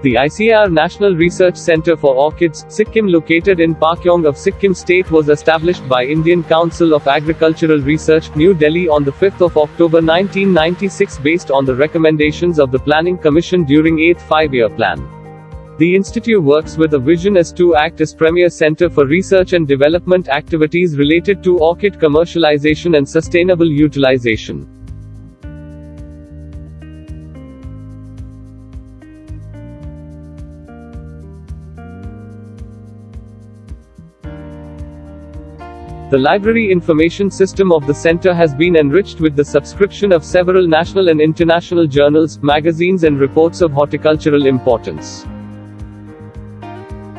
The ICAR National Research Centre for Orchids, Sikkim, located in Pakyong of Sikkim State, was established by Indian Council of Agricultural Research, New Delhi on 5 October 1996 based on the recommendations of the Planning Commission during 8th Five-Year Plan. The institute works with a vision as to act as premier center for research and development activities related to orchid commercialization and sustainable utilization. The library information system of the center has been enriched with the subscription of several national and international journals, magazines and reports of horticultural importance.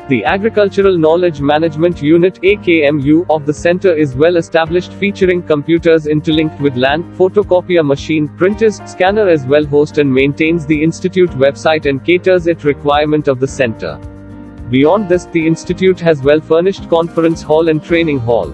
The Agricultural Knowledge Management Unit (AKMU) of the center is well established, featuring computers interlinked with LAN, photocopier machine, printers, scanner as well. Host and maintains the institute website and caters its requirement of the center. Beyond this, the institute has well-furnished conference hall and training hall.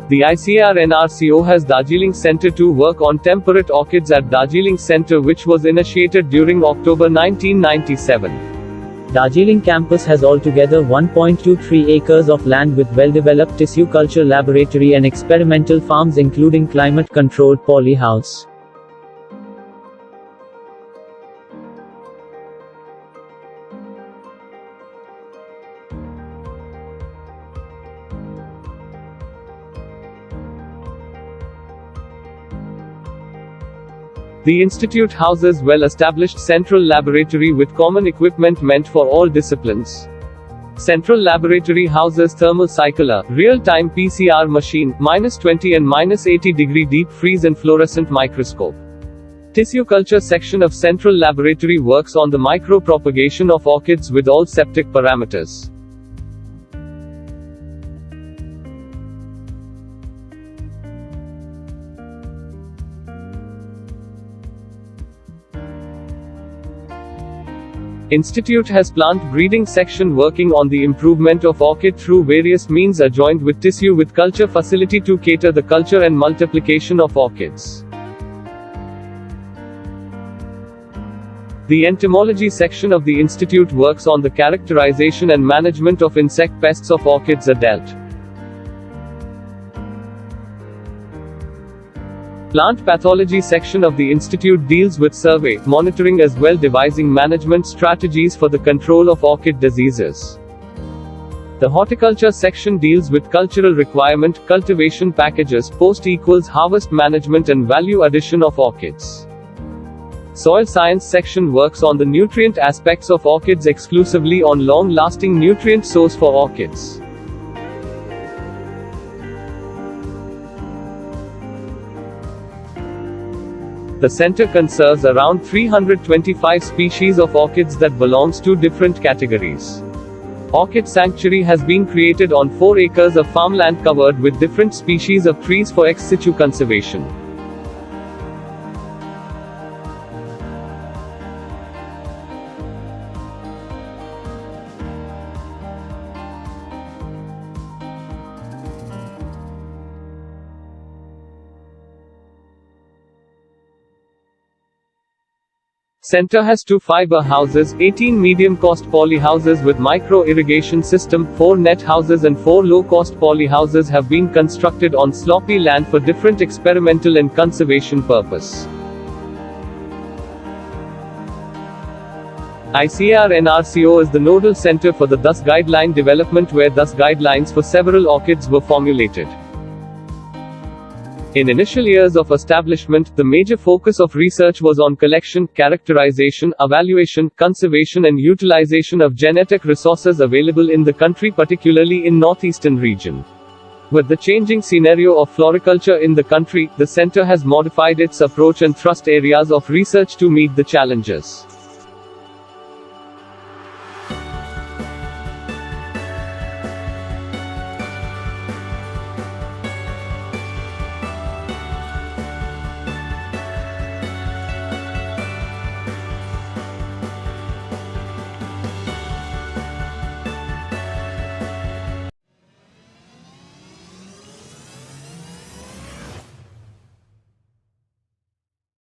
The ICAR NRCO has Darjeeling Center to work on temperate orchids at Darjeeling Center, which was initiated during October 1997. Darjeeling campus has altogether 1.23 acres of land with well-developed tissue culture laboratory and experimental farms, including climate-controlled polyhouse. The institute houses well-established central laboratory with common equipment meant for all disciplines. Central laboratory houses thermal cycler, real-time PCR machine, -20 and -80 degree deep freeze and fluorescent microscope. Tissue culture section of central laboratory works on the micro-propagation of orchids with all septic parameters. Institute has plant breeding section working on the improvement of orchid through various means, adjoined with tissue with culture facility to cater the culture and multiplication of orchids. The entomology section of the institute works on the characterization and management of insect pests of orchids adult. Plant pathology section of the institute deals with survey, monitoring as well devising management strategies for the control of orchid diseases. The horticulture section deals with cultural requirement, cultivation packages, post-harvest management and value addition of orchids. Soil science section works on the nutrient aspects of orchids, exclusively on long-lasting nutrient source for orchids. The center conserves around 325 species of orchids that belongs to different categories. Orchid sanctuary has been created on 4 acres of farmland covered with different species of trees for ex situ conservation. Center has 2 fiber houses, 18 medium-cost polyhouses with micro-irrigation system, 4 net houses and 4 low-cost polyhouses have been constructed on sloppy land for different experimental and conservation purpose. ICAR NRCO is the nodal center for the DUS guideline development, where DUS guidelines for several orchids were formulated. In initial years of establishment, the major focus of research was on collection, characterization, evaluation, conservation and utilization of genetic resources available in the country, particularly in northeastern region. With the changing scenario of floriculture in the country, the center has modified its approach and thrust areas of research to meet the challenges.